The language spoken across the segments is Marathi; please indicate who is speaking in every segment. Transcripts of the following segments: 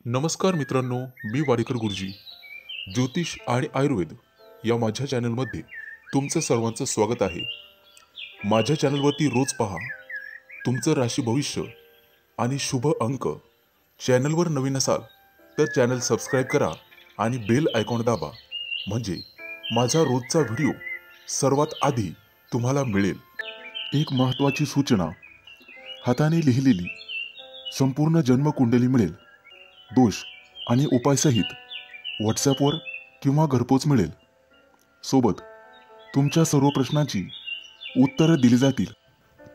Speaker 1: नमस्कार मित्रांनो, मी वाडेकर गुरुजी. ज्योतिष आणि आयुर्वेद या माझ्या चॅनलमध्ये तुमचं सर्वांचं स्वागत आहे. माझ्या चॅनलवरती रोज पहा तुमचं राशी भविष्य आणि शुभ अंक. चॅनलवर नवीन असाल तर चॅनल सबस्क्राईब करा आणि बेल आयकॉन दाबा, म्हणजे माझा रोजचा व्हिडिओ सर्वात आधी तुम्हाला मिळेल. एक महत्त्वाची सूचना: हाताने लिहिलेली संपूर्ण जन्मकुंडली मिळेल. दोष आणि उपायसहित व्हॉट्सॲपवर किंवा घरपोच मिळेल. सोबत तुमच्या सर्व प्रश्नांची उत्तरं दिली जातील.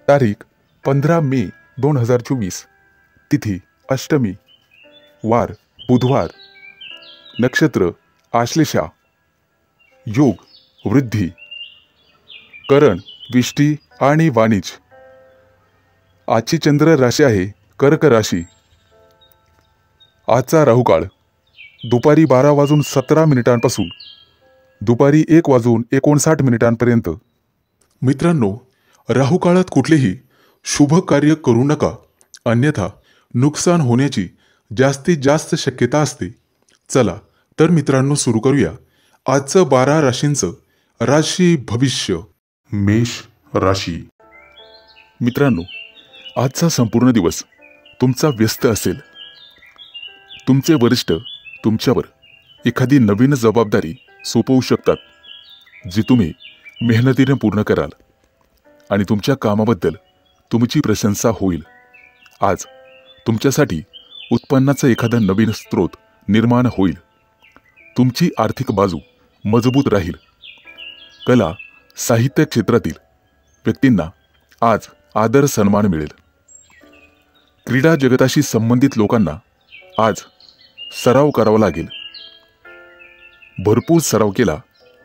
Speaker 1: तारीख 15 मे 2024. तिथी अष्टमी, वार बुधवार, नक्षत्र आश्लेषा, योग वृद्धी, करण विष्टी आणि वाणिज. आजची चंद्र राशी आहे कर्क राशी. आजचा राहुकाळ दुपारी 12:17 दुपारी 1:59 मित्रांनो, राहुकाळात कुठलेही शुभ कार्य करू नका, अन्यथा नुकसान होण्याची जास्तीत जास्त शक्यता असते. चला तर मित्रांनो, सुरू करूया आजचं 12 राशींचं राशी भविष्य. मेष राशी. मित्रांनो, आजचा संपूर्ण दिवस तुमचा व्यस्त असेल. तुमचे वरिष्ठ तुमच्यावर एखादी नवीन जबाबदारी सोपवू शकतात, जी तुम्ही मेहनतीने पूर्ण कराल आणि तुमच्या कामाबद्दल तुमची प्रशंसा होईल. आज तुमच्यासाठी उत्पन्नाचा एखादा नवीन स्रोत निर्माण होईल. तुमची आर्थिक बाजू मजबूत राहील. कला साहित्य क्षेत्रातील व्यक्तींना आज आदर सन्मान मिळेल. क्रीडा जगताशी संबंधित लोकांना आज सराव करावा लागेल. भरपूर सराव केला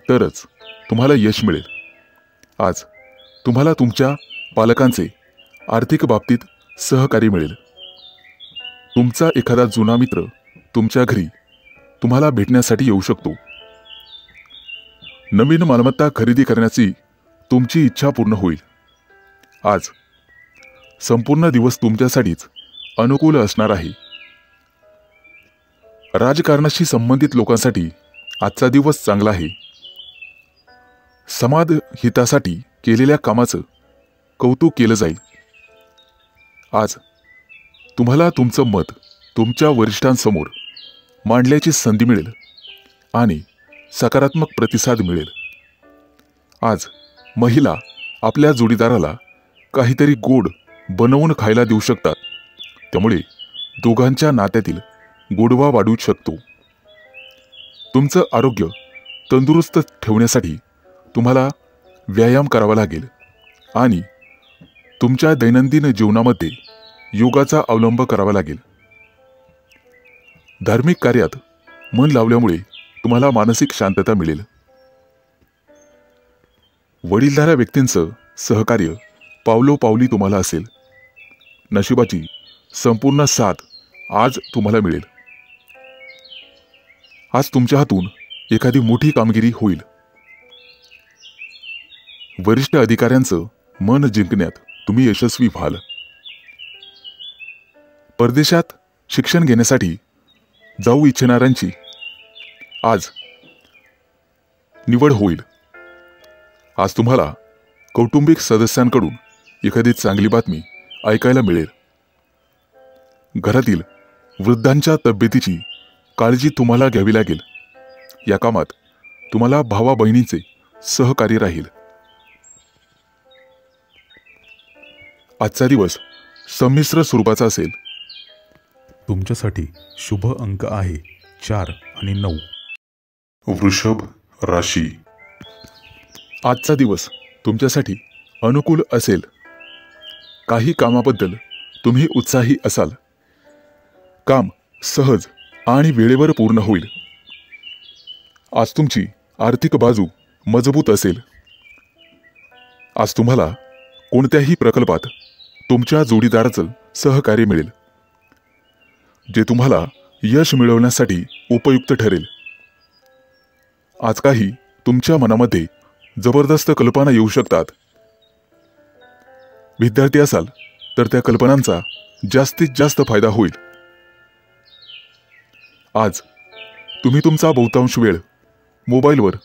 Speaker 1: तरच तुम्हाला यश मिळेल. आज तुम्हाला तुमच्या पालकांचे आर्थिक बाबतीत सहकार्य मिळेल. तुमचा एखादा जुना मित्र तुमच्या घरी तुम्हाला भेटण्यासाठी येऊ शकतो. नवीन मालमत्ता खरेदी करण्याची तुमची इच्छा पूर्ण होईल. आज संपूर्ण दिवस तुमच्यासाठीच अनुकूल असणार आहे. राजकारणाशी संबंधित लोकांसाठी आजचा दिवस चांगला आहे. समाज हितासाठी केलेल्या कामाचं कौतुक केलं जाईल. आज तुम्हाला तुमचं मत तुमच्या वरिष्ठांसमोर मांडण्याची संधी मिळेल आणि सकारात्मक प्रतिसाद मिळेल. आज महिला आपल्या जोडीदाराला काहीतरी गोड बनवून खायला देऊ शकतात, त्यामुळे दोघांच्या नात्यातील गोडवा वाढू शकतो. तुमचं आरोग्य तंदुरुस्त ठेवण्यासाठी तुम्हाला व्यायाम करावा लागेल आणि तुमच्या दैनंदिन जीवनामध्ये योगाचा अवलंब करावा लागेल. धार्मिक कार्यात मन लावल्यामुळे तुम्हाला मानसिक शांतता मिळेल. वडीलधाऱ्या व्यक्तींचं सहकार्य पावलोपावली तुम्हाला असेल. नशिबाची संपूर्ण साथ आज तुम्हाला मिळेल. आज तुमच्या हातून एखादी मोठी कामगिरी होईल. वरिष्ठ अधिकाऱ्यांचं मन जिंकण्यात तुम्ही यशस्वी व्हाल. परदेशात शिक्षण घेण्यासाठी जाऊ इच्छिणाऱ्यांची आज निवड होईल. आज तुम्हाला कौटुंबिक सदस्यांकडून एखादी चांगली बातमी ऐकायला मिळेल. घरातील वृद्धांच्या तब्येतीची काळजी तुम्हाला घ्यावी लागेल. या कामात तुम्हाला भावा बहिणींचे सहकार्य राहील. आजचा दिवस संमिश्र स्वरूपाचा असेल.
Speaker 2: तुमच्यासाठी शुभ अंक आहे 4 आणि 9.
Speaker 1: वृषभ राशी. आजचा दिवस तुमच्यासाठी अनुकूल असेल. काही कामाबद्दल तुम्ही उत्साही असाल. काम सहज आणि वेळेवर पूर्ण होईल. आज तुमची आर्थिक बाजू मजबूत असेल. आज तुम्हाला कोणत्याही प्रकल्पात तुमच्या जोडीदाराचं सहकार्य मिळेल, जे तुम्हाला यश मिळवण्यासाठी उपयुक्त ठरेल. आज काही तुमच्या मनामध्ये जबरदस्त कल्पना येऊ शकतात. विद्यार्थी असाल तर त्या कल्पनांचा जास्तीत जास्त फायदा होईल. आज तुम्ही तुमचा बहुतांश वेळ मोबाईलवर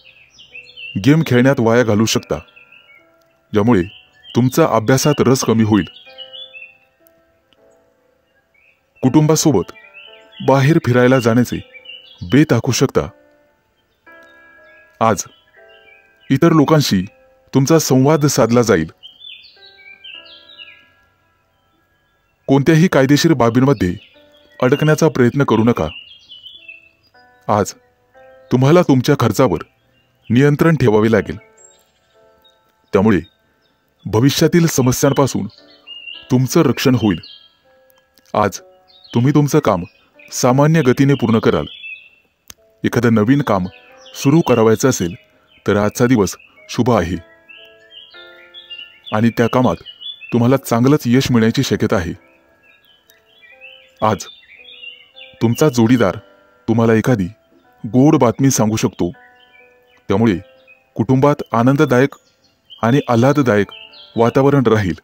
Speaker 1: गेम खेळण्यात वाया घालवू शकता, ज्यामुळे तुमचा अभ्यासात रस कमी होईल. कुटुंबासोबत बाहेर फिरायला जाण्याचे बेत आखू शकता. आज इतर लोकांशी तुमचा संवाद साधला जाईल. कोणत्याही कायदेशीर बाबींमध्ये अडकण्याचा प्रयत्न करू नका. आज तुम्हाला तुमच्या खर्चावर नियंत्रण ठेवावे लागेल. त्यामुळे भविष्यातील समस्यांपासून तुमचं रक्षण होईल. आज तुम्ही तुमचं काम सामान्य गतीने पूर्ण कराल. एखादं नवीन काम सुरू करावायचं असेल तर आजचा दिवस शुभ आहे आणि त्या कामात तुम्हाला चांगलंच यश मिळण्याची शक्यता आहे. आज तुमचा जोडीदार तुम्हाला एखादी गोड बातमी सांगू शकतो. त्यामुळे कुटुंबात आनंददायक आणि आल्हाददायक वातावरण राहील.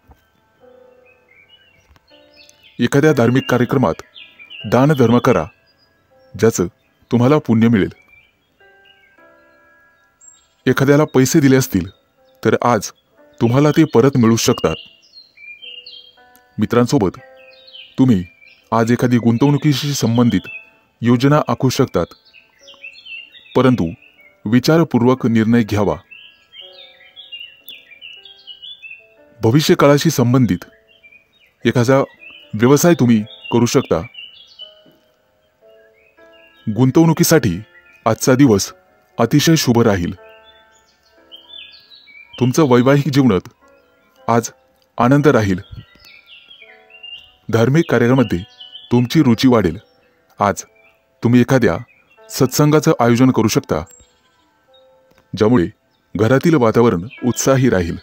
Speaker 1: एखाद्या धार्मिक कार्यक्रमात दानधर्म करा, ज्याचं तुम्हाला पुण्य मिळेल. एखाद्याला पैसे दिले असतील तर आज तुम्हाला ते परत मिळू शकतात. मित्रांसोबत तुम्ही आज एखादी गुंतवणुकीशी संबंधित योजना आखू शकतात, परंतु विचारपूर्वक निर्णय घ्यावा. भविष्यकाळाशी संबंधित एखादा व्यवसाय तुम्ही करू शकता. गुंतवणुकीसाठी आजचा दिवस अतिशय शुभ राहील. तुमचं वैवाहिक जीवनात आज आनंद राहील. धार्मिक कार्यामध्ये तुमची रुची वाढेल. आज तुम्ही एखाद्या सत्संगाचं आयोजन करू शकता, ज्यामुळे घरातील वातावरण उत्साही राहील.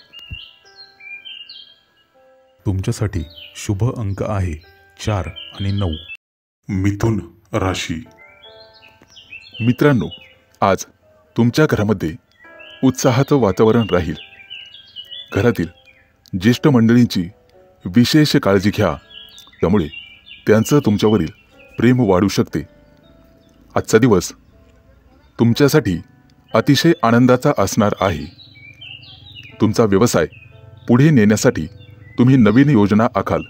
Speaker 2: तुमच्यासाठी शुभ अंक आहे 4 आणि 9.
Speaker 1: मिथुन राशी. मित्रांनो, आज तुमच्या घरामध्ये उत्साहाचं वातावरण राहील. घरातील ज्येष्ठ मंडळींची विशेष काळजी घ्या, त्यामुळे त्यांचं तुमच्यावरील प्रेम वाढू शकते. आजचा दिवस तुमच्यासाठी अतिशय आनंदाचा असणार आहे. तुमचा व्यवसाय पुढे नेण्यासाठी तुम्ही नवीन योजना आखाल,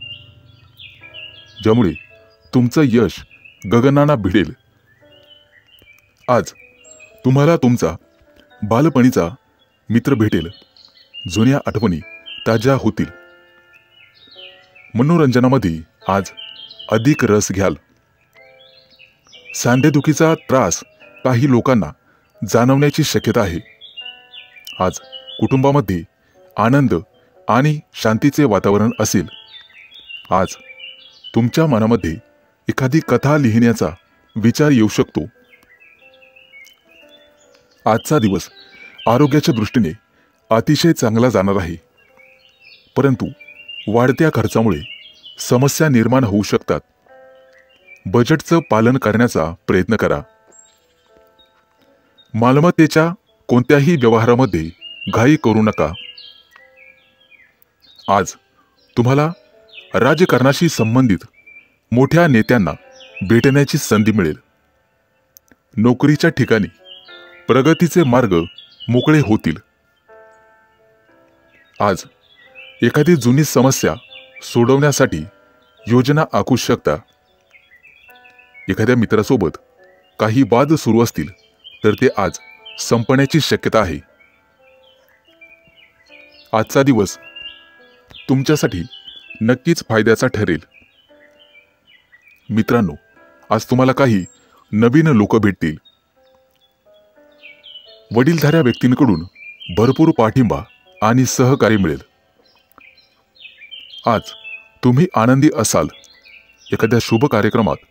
Speaker 1: ज्यामुळे तुमचं यश गगनाला भिडेल. आज तुम्हाला तुमचा बालपणीचा मित्र भेटेल. जुन्या आठवणी ताज्या होतील. मनोरंजनामध्ये आज अधिक रस घ्याल. सांधेदुखीचा त्रास काही लोकांना जाणवण्याची शक्यता आहे. आज कुटुंबामध्ये आनंद आणि शांतीचे वातावरण असेल. आज तुमच्या मनामध्ये एखादी कथा लिहिण्याचा विचार येऊ शकतो. आजचा दिवस आरोग्याच्या दृष्टीने अतिशय चांगला जाणार आहे, परंतु वाढत्या खर्चामुळे समस्या निर्माण होऊ शकतात. बजेटचं पालन करण्याचा प्रयत्न करा. मालमत्तेच्या कोणत्याही व्यवहारामध्ये घाई करू नका. आज तुम्हाला राजकारणाशी संबंधित मोठ्या नेत्यांना भेटण्याची संधी मिळेल. नोकरीच्या ठिकाणी प्रगतीचे मार्ग मोकळे होतील. आज एखादी जुनी समस्या सोडवण्यासाठी योजना आखू शकता. एखाद्या मित्रासोबत काही वाद सुरू असतील तर ते आज संपण्याची शक्यता आहे. आजचा दिवस तुमच्यासाठी नक्कीच फायद्याचा ठरेल. मित्रांनो, आज तुम्हाला काही नवीन लोक भेटतील. वडीलधाऱ्या व्यक्तींकडून भरपूर पाठिंबा आणि सहकार्य मिळेल. आज तुम्ही आनंदी असाल. एखाद्या शुभ कार्यक्रमात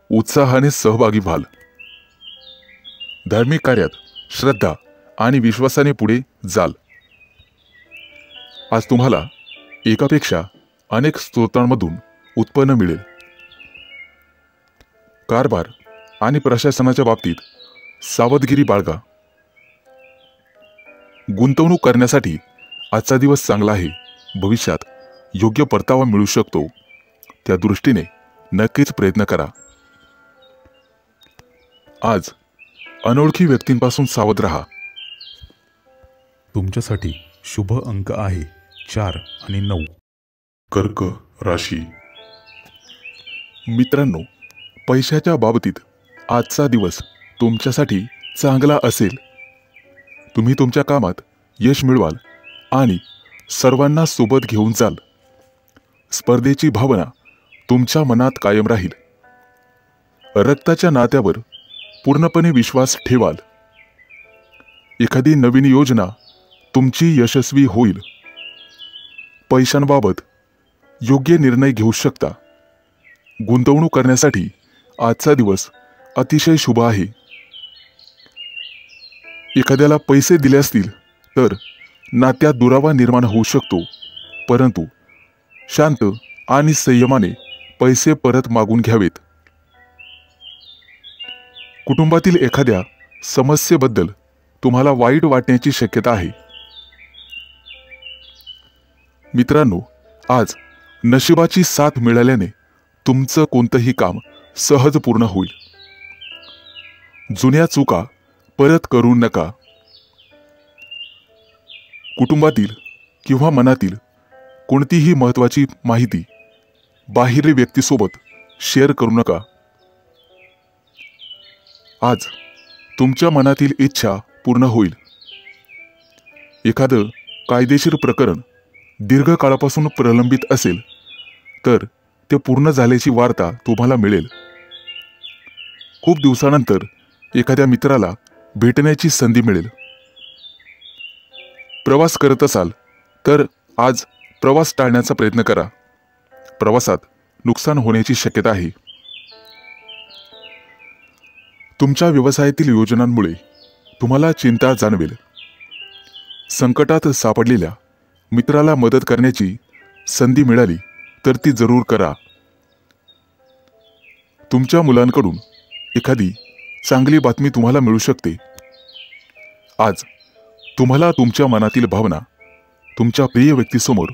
Speaker 1: उत्साहाने सहभागी व्हाल. धार्मिक कार्यात श्रद्धा आणि विश्वासाने पुढे जाल. आज तुम्हाला एकापेक्षा अनेक स्रोतांमधून उत्पन्न मिळेल. कारभार आणि प्रशासनाच्या बाबतीत सावधगिरी बाळगा. गुंतवणूक करण्यासाठी आजचा दिवस चांगला आहे. भविष्यात योग्य परतावा मिळू शकतो. त्या दृष्टीने नक्कीच प्रयत्न करा. आज अनोळखी व्यक्तींपासून सावध राहा.
Speaker 2: तुमच्यासाठी शुभ अंक आहे 4 आणि 9.
Speaker 1: कर्क राशी. मित्रांनो, पैशाच्या बाबतीत आजचा दिवस तुमच्यासाठी चांगला असेल. तुम्ही तुमच्या कामात यश मिळवाल आणि सर्वांना सोबत घेऊन जाल. स्पर्धेची भावना तुमच्या मनात कायम राहील. रक्ताच्या नात्यावर पूर्णपणे विश्वास ठेवाल. एखादी नवीन योजना तुमची यशस्वी होईल. पैशांबाबत योग्य निर्णय घेऊ शकता. गुंतवणूक करण्यासाठी आजचा दिवस अतिशय शुभ आहे. एखाद्याला पैसे दिले असतील तर नात्यात दुरावा निर्माण होऊ शकतो, परंतु शांत आणि संयमाने पैसे परत मागून घ्यावेत. कुटुंबातील एखाद्या समस्येबद्दल तुम्हाला वाईट वाटण्याची शक्यता आहे. मित्रांनो, आज नशिबाची साथ मिळाल्याने तुमचं कोणतंही काम सहज पूर्ण होईल. जुन्या चुका परत करू नका. कुटुंबातील किंवा मनातील कोणतीही महत्त्वाची माहिती बाहेरील व्यक्तीसोबत शेअर करू नका. आज तुमच्या मनातील इच्छा पूर्ण होईल. एखादं कायदेशीर प्रकरण दीर्घकाळापासून प्रलंबित असेल तर ते पूर्ण झाल्याची वार्ता तुम्हाला मिळेल. खूप दिवसानंतर एखाद्या मित्राला भेटण्याची संधी मिळेल. प्रवास करत असाल तर आज प्रवास टाळण्याचा प्रयत्न करा. प्रवासात नुकसान होण्याची शक्यता आहे. तुमच्या व्यवसायातील योजनांमुळे तुम्हाला चिंता जाणवेल. संकटात सापडलेल्या मित्राला मदत करण्याची संधी मिळाली तर ती जरूर करा. तुमच्या मुलांकडून एखादी चांगली बातमी तुम्हाला मिळू शकते. आज तुम्हाला तुमच्या मनातील भावना तुमच्या प्रिय व्यक्तीसमोर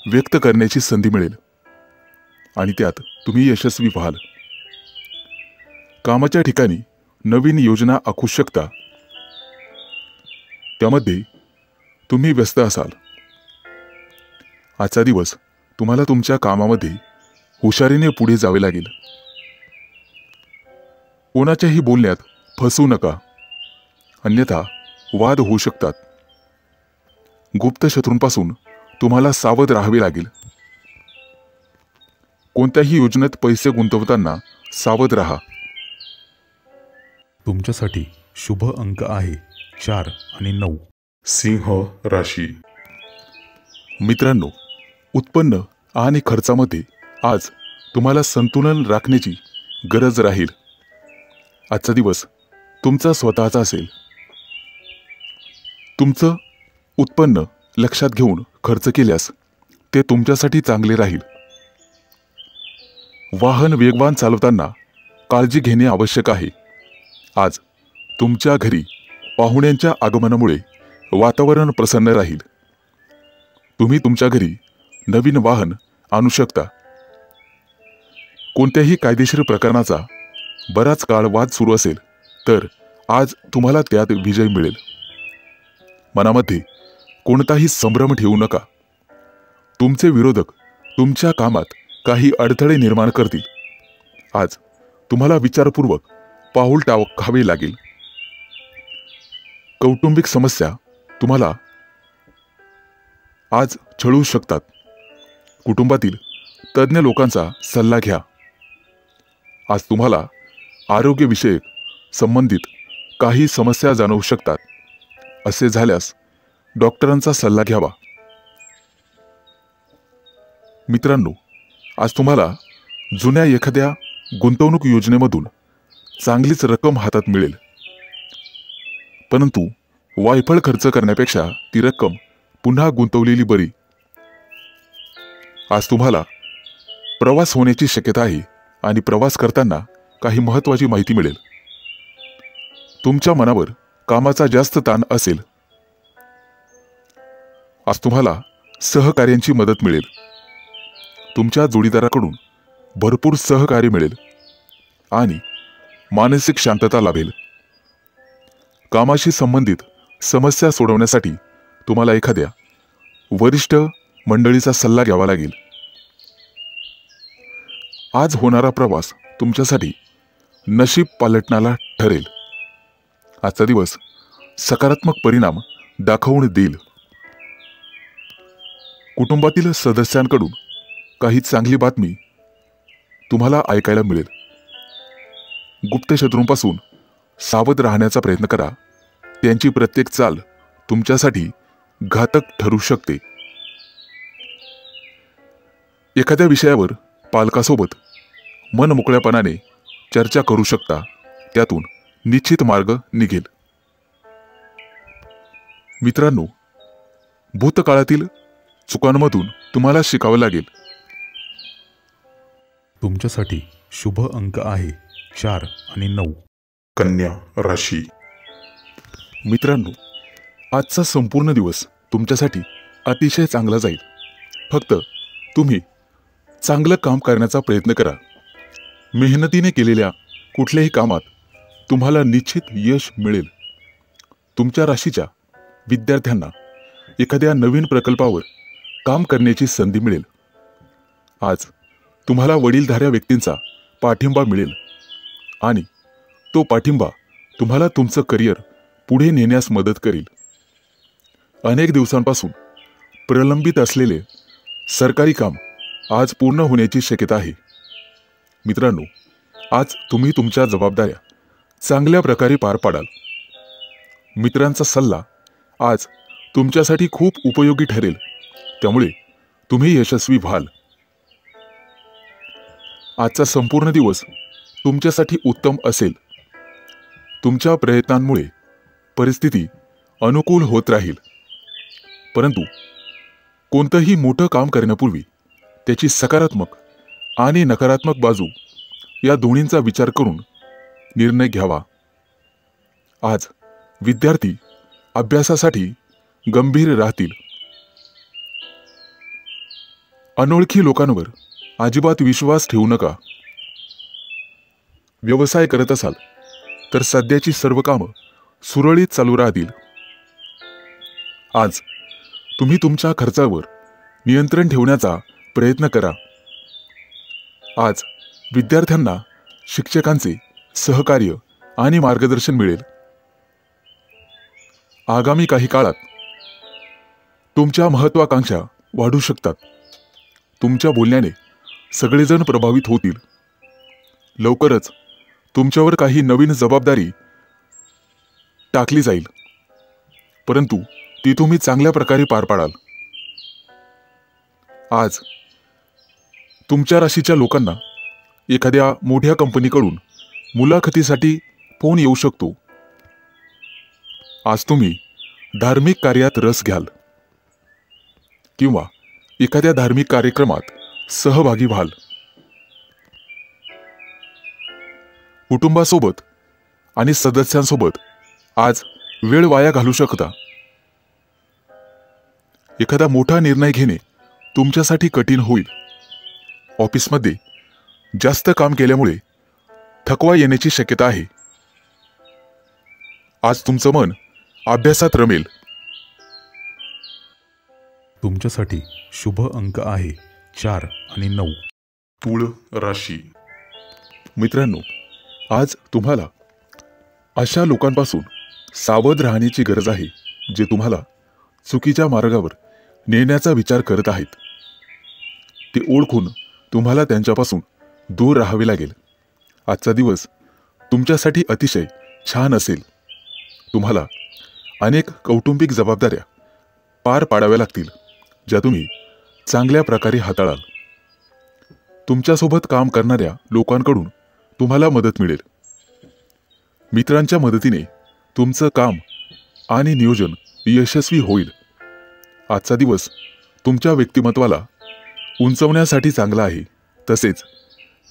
Speaker 1: व्यक्त करण्याची संधी मिळेल आणि त्यात तुम्ही यशस्वी व्हाल. कामाच्या ठिकाणी नवीन योजना आखू शकता. त्यामध्ये तुम्ही व्यस्त असाल. आजचा दिवस तुम्हाला तुमच्या कामामध्ये हुशारीने पुढे जावे लागेल. कोणाच्याही बोलण्यात फसू नका, अन्यथा वाद होऊ शकतात. गुप्त शत्रूंपासून तुम्हाला सावध राहावे लागेल. कोणत्याही योजनेत पैसे गुंतवताना सावध राहा.
Speaker 2: तुमच्यासाठी शुभ अंक आहे 4 आणि 9.
Speaker 1: सिंह राशी. मित्रांनो, उत्पन्न आणि खर्चामध्ये आज तुम्हाला संतुलन राखण्याची गरज राहील. आजचा दिवस तुमचा स्वतःचा असेल. तुमचं उत्पन्न लक्षात घेऊन खर्च केल्यास ते तुमच्यासाठी चांगले राहील. वाहन वेगवान चालवताना काळजी घेणे आवश्यक आहे. आज तुमच्या घरी पाहुण्यांच्या आगमनामुळे वातावरण प्रसन्न राहील. तुम्ही तुमच्या घरी नवीन वाहन आणू शकता. कोणत्याही कायदेशीर प्रकरणाचा बराच काळ वाद सुरू असेल तर आज तुम्हाला त्यात विजय मिळेल. मनामध्ये कोणताही संभ्रम ठेवू नका. तुमचे विरोधक तुमच्या कामात काही अडथळे निर्माण करतील. आज तुम्हाला विचारपूर्वक पाऊल टाकावे लागेल. कौटुंबिक समस्या तुम्हाला आज छळू शकतात. कुटुंबातील तज्ज्ञ लोकांचा सल्ला घ्या. आज तुम्हाला आरोग्यविषयक संबंधित काही समस्या जाणवू शकतात. असे झाल्यास डॉक्टरांचा सल्ला घ्यावा. मित्रांनो, आज तुम्हाला जुन्या एखाद्या गुंतवणूक योजनेमधून चांगलीच रक्कम हातात मिळेल. परंतु वायफळ खर्च करण्यापेक्षा ती रक्कम पुन्हा गुंतवलेली बरी. आज तुम्हाला प्रवास होण्याची शक्यता आहे आणि प्रवास करताना काही महत्त्वाची माहिती मिळेल. तुमच्या मनावर कामाचा जास्त ताण असेल. आज तुम्हाला सहकार्यांची मदत मिळेल. तुमच्या जोडीदाराकडून भरपूर सहकार्य मिळेल आणि मानसिक शांतता लाभेल. कामाशी संबंधित समस्या सोडवण्यासाठी तुम्हाला एखाद्या वरिष्ठ मंडळीचा सल्ला घ्यावा लागेल. आज होणारा प्रवास तुमच्यासाठी नशीब पालटणारा ठरेल. आजचा दिवस सकारात्मक परिणाम दाखवून देईल. कुटुंबातील सदस्यांकडून काही चांगली बातमी तुम्हाला ऐकायला मिळेल. गुप्त शत्रूंपासून सावध राहण्याचा प्रयत्न करा. त्यांची प्रत्येक चाल तुमच्यासाठी घातक ठरू शकते. एखाद्या विषयावर पालकासोबत मन मोकळ्यापणाने चर्चा करू शकता. त्यातून निश्चित मार्ग निघेल. मित्रांनो, भूतकाळातील चुकांमधून तुम्हाला शिकावं लागेल.
Speaker 2: तुमच्यासाठी शुभ अंक आहे 4 आणि 9.
Speaker 1: कन्या राशी. मित्रांनो, आजचा संपूर्ण दिवस तुमच्यासाठी अतिशय चांगला जाईल. फक्त तुम्ही चांगलं काम करण्याचा प्रयत्न करा. मेहनतीने केलेल्या कुठल्याही कामात तुम्हाला निश्चित यश मिळेल. तुमच्या राशीच्या विद्यार्थ्यांना एखाद्या नवीन प्रकल्पावर काम करण्याची संधी मिळेल. आज तुम्हाला वडीलधाऱ्या व्यक्तींचा पाठिंबा मिळेल आणि तो पाठिंबा तुम्हाला तुमचं करिअर पुढे नेण्यास मदत करेल. अनेक दिवसांपासून प्रलंबित असलेले सरकारी काम आज पूर्ण होण्याची शक्यता आहे. मित्रांनो, आज तुम्ही तुमच्या जबाबदाऱ्या चांगल्या प्रकारे पार पाडाल. मित्रांचा सल्ला आज तुमच्यासाठी खूप उपयोगी ठरेल. त्यामुळे तुम्ही यशस्वी व्हाल. आजचा संपूर्ण दिवस तुमच्यासाठी उत्तम असेल. तुमच्या प्रयत्नांमुळे परिस्थिती अनुकूल होत राहील. परंतु कोणतंही मोठं काम करण्यापूर्वी त्याची सकारात्मक आणि नकारात्मक बाजू या दोन्हींचा विचार करून निर्णय घ्यावा. आज विद्यार्थी अभ्यासासाठी गंभीर राहतील. अनोळखी लोकांवर अजिबात विश्वास ठेवू नका. व्यवसाय करत असाल तर सध्याची सर्व कामं सुरळीत चालू राहतील. आज तुम्ही तुमच्या खर्चावर नियंत्रण ठेवण्याचा प्रयत्न करा. आज विद्यार्थ्यांना शिक्षकांचे सहकार्य आणि मार्गदर्शन मिळेल. आगामी काही काळात तुमच्या महत्त्वाकांक्षा वाढू शकतात. तुमच्या बोलण्याने सगळेजण प्रभावित होतील. लवकरच तुमच्यावर काही नवीन जबाबदारी टाकली जाईल, परंतु ती तुम्ही चांगल्या प्रकारे पार पाडाल. आज तुमच्या राशीच्या लोकांना एखाद्या मोठ्या कंपनीकडून मुलाखतीसाठी फोन येऊ शकतो. आज तुम्ही धार्मिक कार्यात रस घ्याल किंवा एखाद्या धार्मिक कार्यक्रमात सहभागी व्हाल. कुटुंबासोबत आणि सदस्यांसोबत आज वेळ वाया घालू शकता. एखादा मोठा निर्णय घेणे तुमच्यासाठी कठीण होईल. ऑफिसमध्ये जास्त काम केल्यामुळे थकवा येण्याची शक्यता आहे. आज तुमचं मन अभ्यासात रमेल.
Speaker 2: तुमच्यासाठी शुभ अंक आहे 4 आणि 9.
Speaker 1: तुळ राशी. मित्रांनो, आज तुम्हाला अशा लोकांपासून सावध राहण्याची गरज आहे जे तुम्हाला चुकीच्या मार्गावर नेण्याचा विचार करत आहेत. ते ओळखून तुम्हाला त्यांच्यापासून दूर राहावे लागेल. आजचा दिवस तुमच्यासाठी अतिशय छान असेल. तुम्हाला अनेक कौटुंबिक जबाबदाऱ्या पार पाडाव्या लागतील, ज्या तुम्ही चांगल्या प्रकारे हाताळाल. तुमच्यासोबत काम करणाऱ्या लोकांकडून तुम्हाला मदत मिळेल. मित्रांच्या मदतीने तुमचं काम आणि नियोजन यशस्वी होईल. आजचा दिवस तुमच्या व्यक्तिमत्वाला उंचवण्यासाठी चांगला आहे. तसेच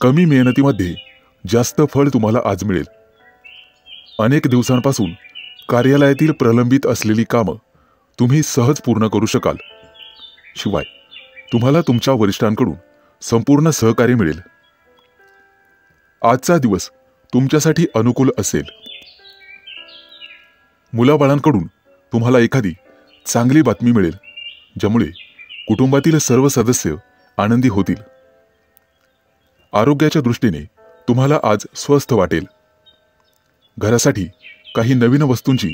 Speaker 1: कमी मेहनतीमध्ये जास्त फळ तुम्हाला आज मिळेल. अनेक दिवसांपासून कार्यालयातील प्रलंबित असलेली कामं तुम्ही सहज पूर्ण करू शकाल. शिवाय तुम्हाला तुमच्या वरिष्ठांकडून संपूर्ण सहकार्य मिळेल. आजचा दिवस तुमच्यासाठी अनुकूल असेल. मुलाबाळांकडून तुम्हाला एखादी चांगली बातमी मिळेल, ज्यामुळे कुटुंबातील सर्व सदस्य आनंदी होतील. आरोग्याच्या दृष्टीने तुम्हाला आज स्वस्थ वाटेल. घरासाठी काही नवीन वस्तूंची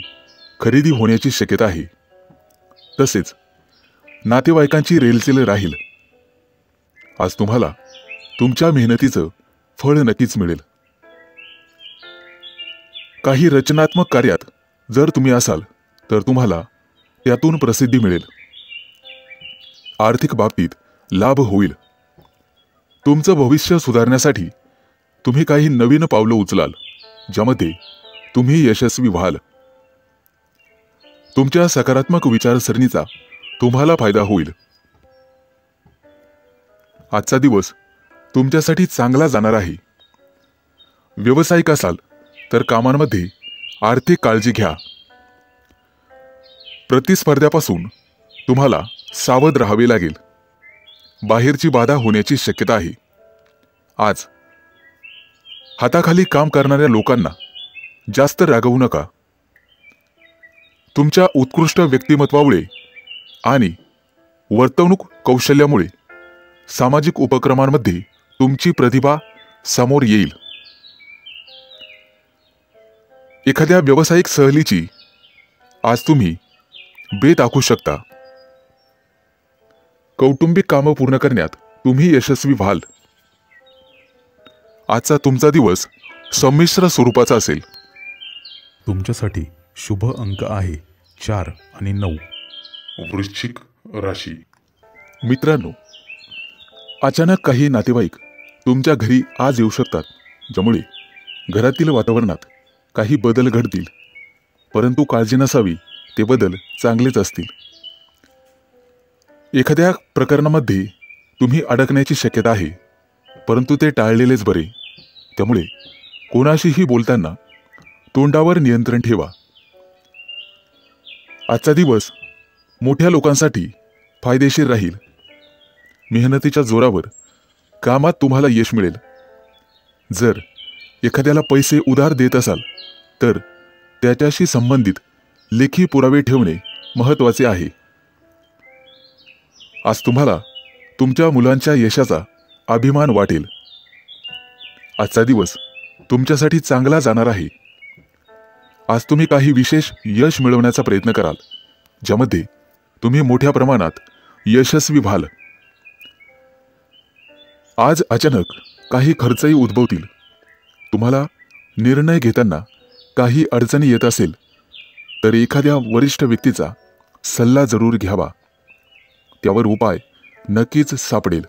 Speaker 1: खरेदी होण्याची शक्यता आहे. तसेच नातेवाईकांची रेलचेल राहील. आज तुम्हाला तुमच्या मेहनतीचं फळ नक्कीच मिळेल. काही रचनात्मक कार्यात जर तुम्ही असाल तर तुम्हाला त्यातून प्रसिद्धी मिळेल. आर्थिक बाबतीत लाभ होईल. तुमचं भविष्य सुधारण्यासाठी तुम्ही काही नवीन पावलं उचलाल, ज्यामध्ये तुम्ही यशस्वी व्हाल. तुमच्या सकारात्मक विचारसरणीचा तुम्हाला फायदा होईल. आजचा दिवस तुमच्यासाठी चांगला जाणार आहे. व्यावसायिक असाल तर कामांमध्ये आर्थिक काळजी घ्या. प्रतिस्पर्ध्यापासून तुम्हाला सावध राहावे लागेल. बाहेरची बाधा होण्याची शक्यता आहे. आज हाताखाली काम करणाऱ्या लोकांना जास्त रागवू नका. तुमच्या उत्कृष्ट व्यक्तिमत्वामुळे आणि वर्तवणूक कौशल्यामुळे सामाजिक उपक्रमांमध्ये तुमची प्रतिभा समोर येईल. एखाद्या व्यावसायिक सहलीची आज तुम्ही बेत आखू शकता. कौटुंबिक कामं पूर्ण करण्यात तुम्ही यशस्वी व्हाल. आजचा तुमचा दिवस संमिश्र स्वरूपाचा असेल.
Speaker 2: तुमच्यासाठी शुभ अंक आहे 4 आणि 9.
Speaker 1: वृश्चिक राशी. मित्रांनो, अचानक काही नातेवाईक तुमच्या घरी आज येऊ शकतात, ज्यामुळे घरातील वातावरणात काही बदल घडतील. परंतु काळजी नसावी, ते बदल चांगलेच असतील. एखाद्या प्रकरणामध्ये तुम्ही अडकण्याची शक्यता आहे, परंतु ते टाळलेलेच बरे. त्यामुळे कोणाशीही बोलताना तोंडावर नियंत्रण ठेवा. आजचा दिवस मोठ्या लोकांसाठी फायदेशीर राहील. मेहनतीच्या जोरावर कामात तुम्हाला यश मिळेल. जर एखाद्याला पैसे उधार देत असाल तर त्याच्याशी संबंधित लेखी पुरावे ठेवणे महत्त्वाचे आहे. आज तुम्हाला तुमच्या मुलांच्या यशाचा अभिमान वाटेल. आजचा दिवस तुमच्यासाठी चांगला जाणार आहे. आज तुम्ही काही विशेष यश मिळवण्याचा प्रयत्न कराल, ज्यामध्ये तुम्ही मोठ्या प्रमाणात यशस्वी व्हाल. आज अचानक काही खर्चही उद्भवतील. तुम्हाला निर्णय घेताना काही अडचणी येत असेल तर एखाद्या वरिष्ठ व्यक्तीचा सल्ला जरूर घ्यावा. त्यावर उपाय नक्कीच सापडेल.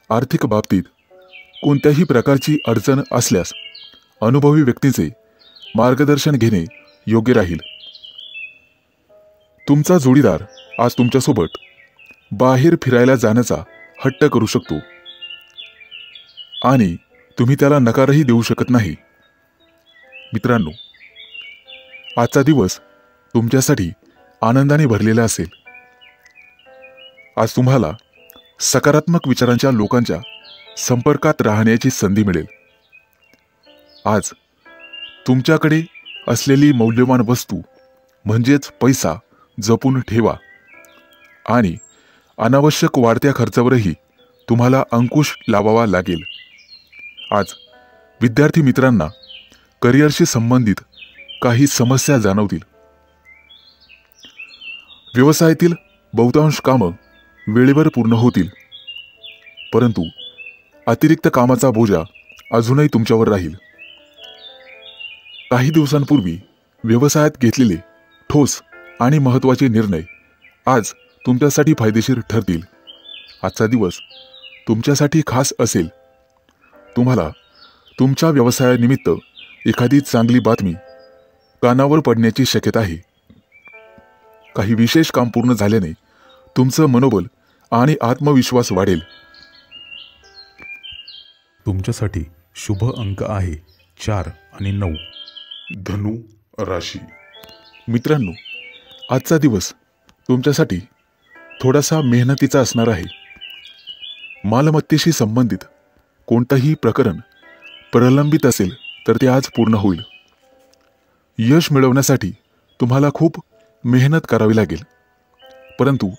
Speaker 1: आर्थिक बाबतीत कोणत्याही प्रकारची अडचण असल्यास अनुभवी व्यक्तीचे मार्गदर्शन घेणे योग्य राहील. तुमचा जोडीदार आज तुमच्यासोबत बाहेर फिरायला जाण्याचा हट्ट करू शकतो आणि तुम्ही त्याला नकारही देऊ शकत नाही. मित्रांनो, आजचा दिवस तुमच्यासाठी आनंदाने भरलेला असेल. आज तुम्हाला सकारात्मक विचारांच्या लोकांच्या संपर्कात राहण्याची संधी मिळेल. आज तुमच्याकडे असलेली मौल्यवान वस्तू म्हणजेच पैसा जपून ठेवा आणि अनावश्यक वाढत्या खर्चावरही तुम्हाला अंकुश लावावा लागेल. आज विद्यार्थी मित्रांना करिअरशी संबंधित काही समस्या जाणवतील. व्यवसायातील बहुतांश कामं वेळेवर पूर्ण होतील, परंतु अतिरिक्त कामाचा बोजा अजूनही तुमच्यावर राहील. काही दिवसांपूर्वी व्यवसायात घेतलेले ठोस आणि महत्त्वाचे निर्णय आज तुमच्यासाठी फायदेशीर ठरतील. आजचा दिवस तुमच्यासाठी खास असेल. तुम्हाला तुमच्या व्यवसायानिमित्त एखादी चांगली बातमी कानावर पडण्याची शक्यता आहे. काही विशेष काम पूर्ण झाल्याने तुमचं मनोबल आणि आत्मविश्वास वाढेल.
Speaker 2: तुमच्यासाठी शुभ अंक आहे 4 आणि 9.
Speaker 1: धनु राशी. मित्रांनो, आजचा दिवस तुमच्यासाठी थोडासा मेहनतीचा असणार आहे. मालमत्तेशी संबंधित कोणतंही प्रकरण प्रलंबित असेल तर ते आज पूर्ण होईल. यश मिळवण्यासाठी तुम्हाला खूप मेहनत करावी लागेल, परंतु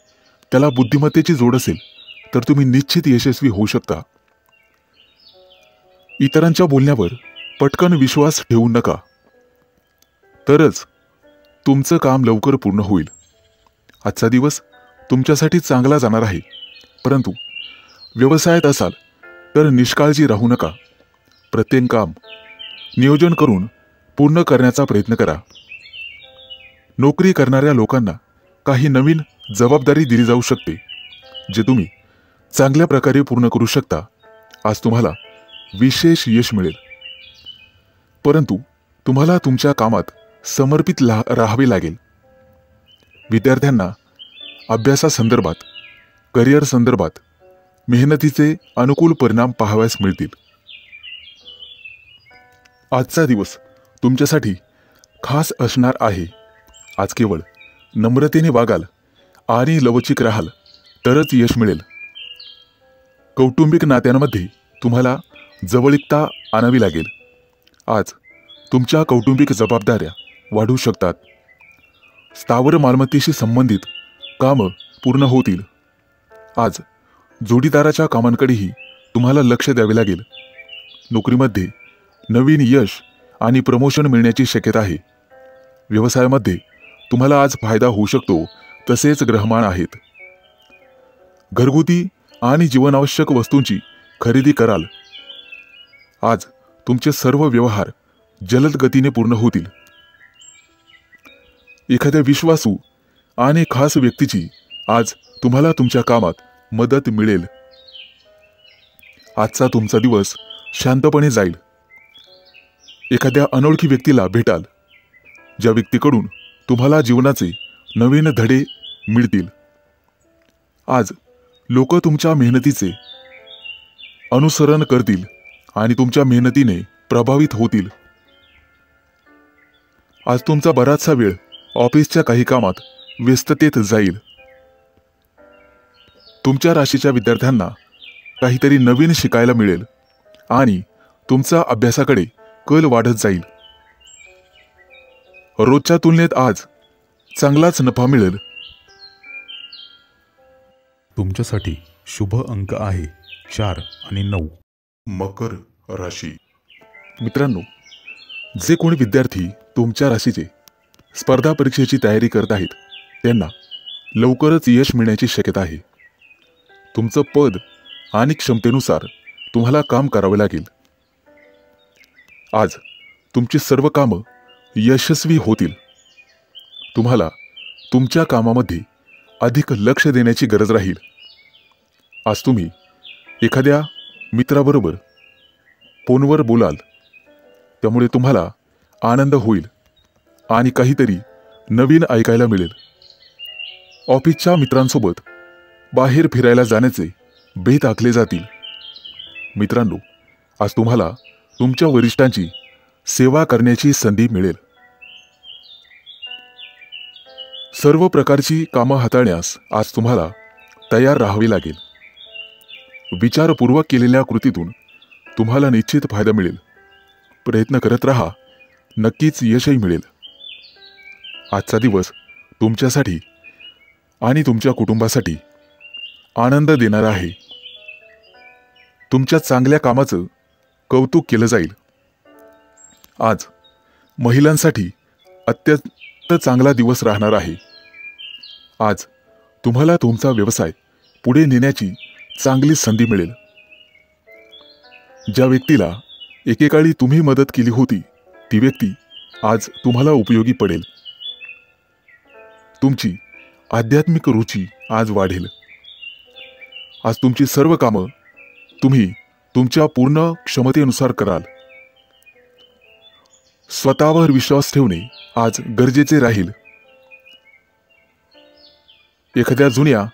Speaker 1: त्याला बुद्धिमत्तेची जोड असेल तर तुम्ही निश्चित यशस्वी होऊ शकता. इतरांच्या बोलण्यावर पटकन विश्वास ठेवू नका, तरच तुमचं काम लवकर पूर्ण होईल. आजचा दिवस तुमच्यासाठी चांगला जाणार आहे, परंतु व्यवसायात असाल तर निष्काळजी राहू नका. प्रत्येक काम नियोजन करून पूर्ण करण्याचा प्रयत्न करा. नोकरी करणाऱ्या लोकांना काही नवीन जबाबदारी दिली जाऊ शकते, जे तुम्ही चांगल्या प्रकारे पूर्ण करू शकता. आज तुम्हाला विशेष यश मिळेल, परंतु तुम्हाला तुमच्या कामात समर्पित राहावे लागेल. विद्यार्थ्यांना अभ्यासासंदर्भात, करिअर संदर्भात मेहनतीचे अनुकूल परिणाम पाहावयास मिळतील. आजचा दिवस तुमच्यासाठी खास असणार आहे. आज केवळ नम्रतेने वागाल आणि लवचिक राहाल तरच यश मिळेल. कौटुंबिक नात्यांमध्ये तुम्हाला जवळीकता आणावी लागेल. आज तुमच्या कौटुंबिक जबाबदाऱ्या वाढू शकतात. स्थावर मालमत्तेशी संबंधित कामं पूर्ण होतील. आज जोडीदाराच्या कामांकडेही तुम्हाला लक्ष द्यावे लागेल. नोकरीमध्ये नवीन यश आणि प्रमोशन मिळण्याची शक्यता आहे. व्यवसायामध्ये तुम्हाला आज फायदा होऊ शकतो. तसेच ग्रहमान आहेत. घरगुती आणि जीवनावश्यक वस्तूंची खरेदी कराल. आज तुमचे सर्व व्यवहार जलद गतीने पूर्ण होतील. एखाद्या विश्वासू आणि खास व्यक्तीची आज तुम्हाला तुमच्या कामात मदत मिळेल. आजचा तुमचा दिवस शांतपणे जाईल. एखाद्या अनोळखी व्यक्तीला भेटाल, ज्या व्यक्तीकडून तुम्हाला जीवनाचे नवीन धडे मिळतील. आज लोक तुमच्या मेहनतीचे अनुसरण करतील आणि तुमच्या मेहनतीने प्रभावित होतील. आज तुमचा बराचसा वेळ ऑफिसच्या काही कामात व्यस्ततेत जाईल. तुमच्या राशीच्या विद्यार्थ्यांना काहीतरी नवीन शिकायला मिळेल आणि तुमचा अभ्यासाकडे कल वाढत जाईल. रोजच्या तुलनेत आज चांगलाच नफा मिळेल.
Speaker 2: तुमच्यासाठी शुभ अंक आहे 4 आणि 9.
Speaker 1: मकर राशी. मित्रांनो, जे कोणी विद्यार्थी तुमच्या राशीचे स्पर्धा परीक्षेची तयारी करत आहेत त्यांना लवकरच यश मिळण्याची शक्यता आहे. तुमचं पद आणि क्षमतेनुसार तुम्हाला काम करावे लागेल. आज तुमची सर्व कामं यशस्वी होतील. तुम्हाला तुमच्या कामामध्ये अधिक लक्ष देण्याची गरज राहील. आज तुम्ही एखाद्या मित्राबरोबर फोनवर बोलाल, त्यामुळे तुम्हाला आनंद होईल आणि काहीतरी नवीन ऐकायला मिळेल. ऑफिसच्या मित्रांसोबत बाहेर फिरायला जाण्याचे बेत आखले जातील. मित्रांनो, आज तुम्हाला तुमच्या वरिष्ठांची सेवा करण्याची संधी मिळेल. सर्व प्रकारची कामं हाताळण्यास आज तुम्हाला तयार राहावे लागेल. विचारपूर्वक केलेल्या कृतीतून तुम्हाला निश्चित फायदा मिळेल. प्रयत्न करत राहा, नक्कीच यशही मिळेल. आजचा दिवस तुमच्यासाठी आणि तुमच्या कुटुंबासाठी आनंद देणारा आहे. तुमच्या चांगल्या कामाचं कौतुक केलं जाईल. आज महिलांसाठी अत्यंत चांगला दिवस राहणार आहे. आज तुम्हाला तुमचा व्यवसाय पुढे नेण्याची चांगली संधी मिळेल. ज्या व्यक्तीला एकेकाळी तुम्ही मदत केली होती ती व्यक्ती आज तुम्हाला उपयोगी पडेल. तुमची आध्यात्मिक रुची आज वाढेल. आज तुमची सर्व कामं तुम्ही तुमच्या पूर्ण क्षमतेनुसार कराल. स्वतःवर विश्वास ठेवणे आज गरजेचे राहील. एखाद्या जुन्या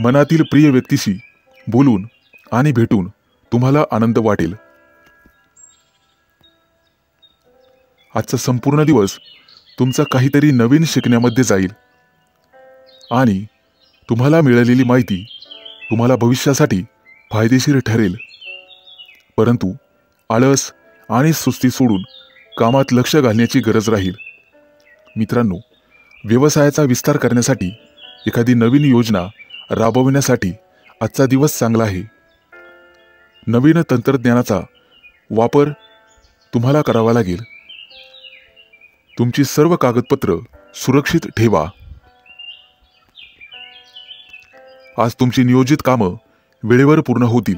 Speaker 1: मनातील प्रिय व्यक्तीशी बोलून आणि भेटून तुम्हाला आनंद वाटेल. आजचा संपूर्ण दिवस तुमचा काहीतरी नवीन शिकण्यामध्ये जाईल आणि तुम्हाला मिळालेली माहिती तुम्हाला भविष्यासाठी फायदेशीर ठरेल. परंतु आळस आणि सुस्ती सोडून कामात लक्ष घालण्याची गरज राहील. मित्रांनो, व्यवसायाचा विस्तार करण्यासाठी एखादी नवीन योजना राबविण्यासाठी आजचा दिवस चांगला आहे. नवीन तंत्रज्ञानाचा वापर तुम्हाला करावा लागेल. तुमची सर्व कागदपत्र सुरक्षित ठेवा. आज तुमची नियोजित कामं वेळेवर पूर्ण होतील.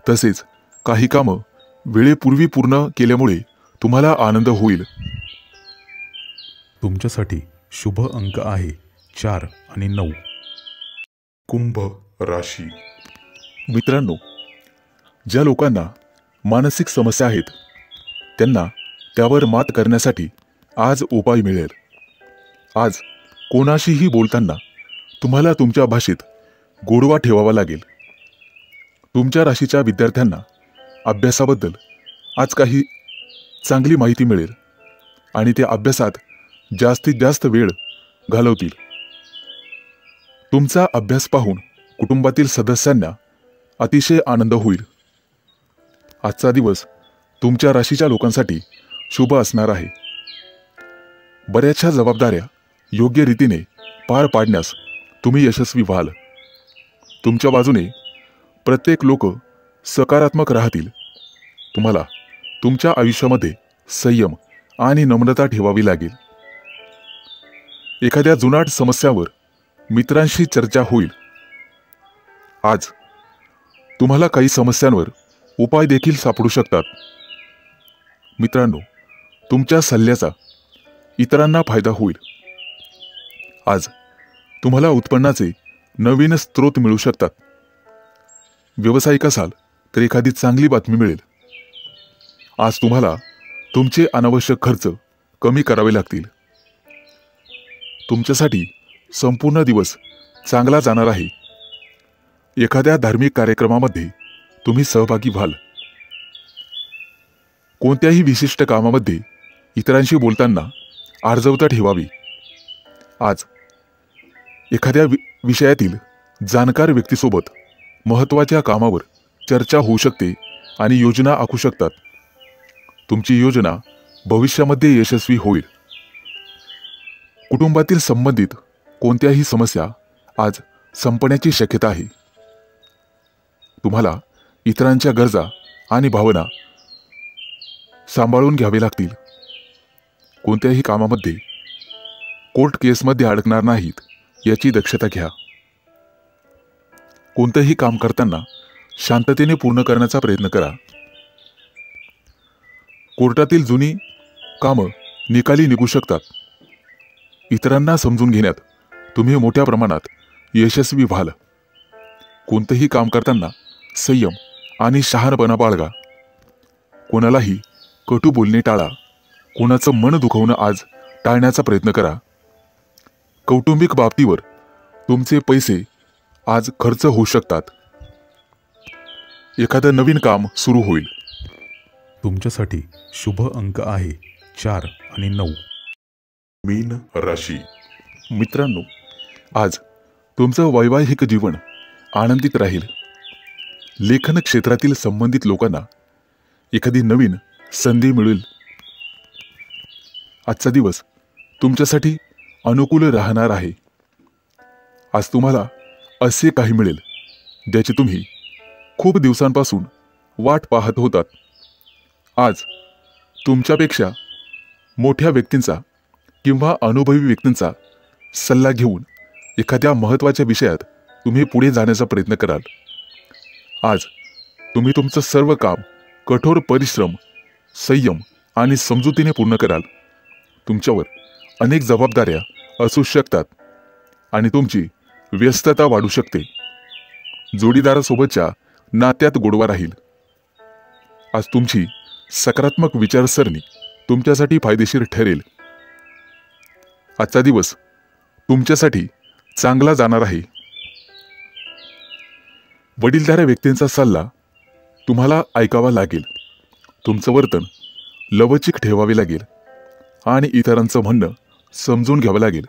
Speaker 1: तसेच काही कामं वेळेपूर्वी पूर्ण केल्यामुळे तुम्हाला आनंद होईल.
Speaker 2: तुमच्यासाठी शुभ अंक आहे 4 आणि 9.
Speaker 1: कुंभ राशी. मित्रांनो, ज्या लोकांना मानसिक समस्या आहेत त्यांना त्यावर मात करण्यासाठी आज उपाय मिळेल. आज कोणाशीही बोलताना तुम्हाला तुमच्या भाषेत गोडवा ठेवावा लागेल. तुमच्या राशीच्या विद्यार्थ्यांना अभ्यासाबद्दल आज काही चांगली माहिती मिळेल आणि ते अभ्यासात जास्तीत जास्त वेळ घालवतील. तुमचा अभ्यास पाहून कुटुंबातील सदस्यांना अतिशय आनंद होईल. आजचा दिवस तुमच्या राशीच्या लोकांसाठी शुभ असणार आहे. बऱ्याचशा जबाबदाऱ्या योग्य रीतीने पार पाडण्यास तुम्ही यशस्वी व्हाल. तुमच्या बाजूने प्रत्येक लोक सकारात्मक राहतील. तुम्हाला तुमच्या आयुष्यामध्ये संयम आणि नम्रता ठेवावी लागेल. एखाद्या जुनाट समस्यावर मित्रांशी चर्चा होईल. आज तुम्हाला काही समस्यांवर उपाय देखील सापडू शकतात. मित्रांनो, तुमच्या सल्ल्याचा इतरांना फायदा होईल. आज तुम्हाला उत्पन्नाचे नवीन स्रोत मिळू शकतात. व्यावसायिक असाल तर एखादी चांगली बातमी मिळेल. आज तुम्हाला तुमचे अनावश्यक खर्च कमी करावे लागतील. तुमच्यासाठी संपूर्ण दिवस चांगला जाणार आहे. एखाद्या धार्मिक कार्यक्रमामध्ये तुम्ही सहभागी व्हाल. कोणत्याही विशिष्ट कामामध्ये इतरांशी बोलताना आर्जवता ठेवावी. आज एखाद्या विषयातील जाणकार व्यक्तीसोबत महत्त्वाच्या कामावर चर्चा होऊ शकते आणि योजना आखू शकतात. तुमची योजना भविष्यामध्ये यशस्वी होईल. कुटुंबातील संबंधित कोणत्याही समस्या आज संपण्याची शक्यता आहे. तुम्हाला इतरांच्या गरजा आणि भावना सांभाळून घ्यावे लागतील. कोणत्याही कामामध्ये कोर्ट केसमध्ये अडकणार नाहीत याची दक्षता घ्या. कोणतेही काम करताना शांततेने पूर्ण करण्याचा प्रयत्न करा. कोर्टातील जुनी कामं निकाली निघू शकतात. इतरांना समजून घेण्यात तुम्ही मोठ्या प्रमाणात यशस्वी व्हाल. कोणतेही काम करताना संयम आणि शहाणपणा बाळगा. कोणालाही कटू बोलणे टाळा. कोणाचं मन दुखवणं आज टाळण्याचा प्रयत्न करा. कौटुंबिक बाबतीवर तुमचे पैसे आज खर्च होऊ शकतात. एखादं नवीन काम सुरू होईल.
Speaker 2: तुमच्यासाठी शुभ अंक आहे 4 आणि 9.
Speaker 1: मीन राशी. मित्रांनो, आज तुमचं वैवाहिक जीवन आनंदित राहील. लेखन क्षेत्रातील संबंधित लोकांना एखादी नवीन संधी मिळेल. आजचा दिवस तुमच्यासाठी अनुकूल राहणार आहे. आज तुम्हाला असे काही मिळेल ज्याची तुम्ही खूप दिवसांपासून वाट पाहत होतात. आज तुमच्यापेक्षा मोठ्या व्यक्तींचा किंवा अनुभवी व्यक्तींचा सल्ला घेऊन एखाद्या महत्त्वाच्या विषयात तुम्ही पुढे जाण्याचा प्रयत्न कराल. आज तुम्ही तुमचं सर्व काम कठोर परिश्रम, संयम आणि समजुतीने पूर्ण कराल. तुमच्यावर अनेक जबाबदाऱ्या असू शकतात आणि तुमची व्यस्तता वाढू शकते. जोडीदारासोबतच्या नात्यात गोडवा राहील. आज तुमची सकारात्मक विचारसरणी तुमच्यासाठी फायदेशीर ठरेल. आजचा दिवस तुमच्यासाठी चांगला जाणार आहे. वडीलधाऱ्या व्यक्तींचा सल्ला तुम्हाला ऐकावा लागेल. तुमचं वर्तन लवचिक ठेवावे लागेल आणि इतरांचं म्हणणं समजून घ्यावं लागेल.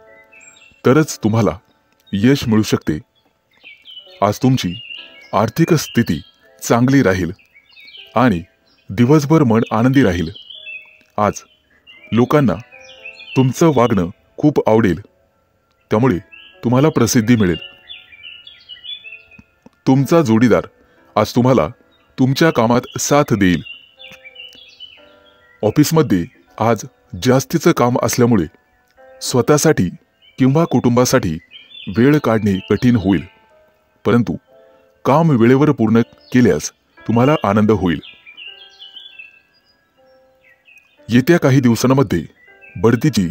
Speaker 1: तरच तुम्हाला यश मिळू शकते. आज तुमची आर्थिक स्थिती चांगली राहील आणि दिवसभर मन आनंदी राहील. आज लोकांना तुमचं वागणं खूप आवडेल, त्यामुळे तुम्हाला प्रसिद्धी मिळेल. तुमचा जोडीदार आज तुम्हाला तुमच्या कामात साथ देईल. ऑफिसमध्ये आज जास्तीचं काम असल्यामुळे स्वतःसाठी किंवा कुटुंबासाठी वेळ काढणे कठीण होईल, परंतु काम वेळेवर पूर्ण केल्यास तुम्हाला आनंद होईल. येत्या काही दिवसांमध्ये बढतीची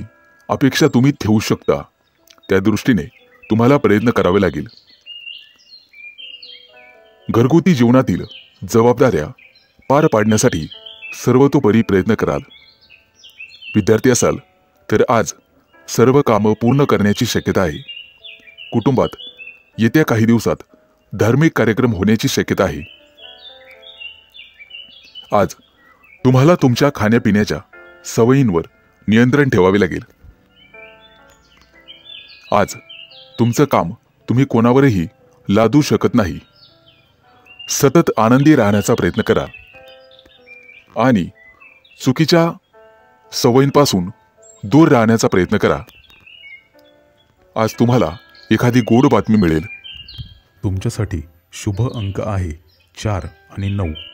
Speaker 1: अपेक्षा तुम्ही ठेवू शकता, त्या दृष्टीने तुम्हाला प्रयत्न करावे लागेल. घरगुती जीवनातील जबाबदाऱ्या पार पाडण्यासाठी सर्वतोपरी प्रयत्न कराल. विद्यार्थी असाल तर आज सर्व कामं पूर्ण करण्याची शक्यता आहे. कुटुंबात येत्या काही दिवसात धार्मिक कार्यक्रम होण्याची शक्यता आहे. आज तुम्हाला तुमच्या खाण्यापिण्याच्या सवयींवर नियंत्रण ठेवावे लागेल. आज तुमचं काम तुम्ही कोणावरही लादू शकत नाही. सतत आनंदी राहण्याचा प्रयत्न करा आणि चुकीच्या सवयींपासून दूर राहण्याचा प्रयत्न करा. आज तुम्हाला एखादी गोड बातमी मिळेल.
Speaker 2: तुमच्यासाठी शुभ अंक आहे 4 आणि 9.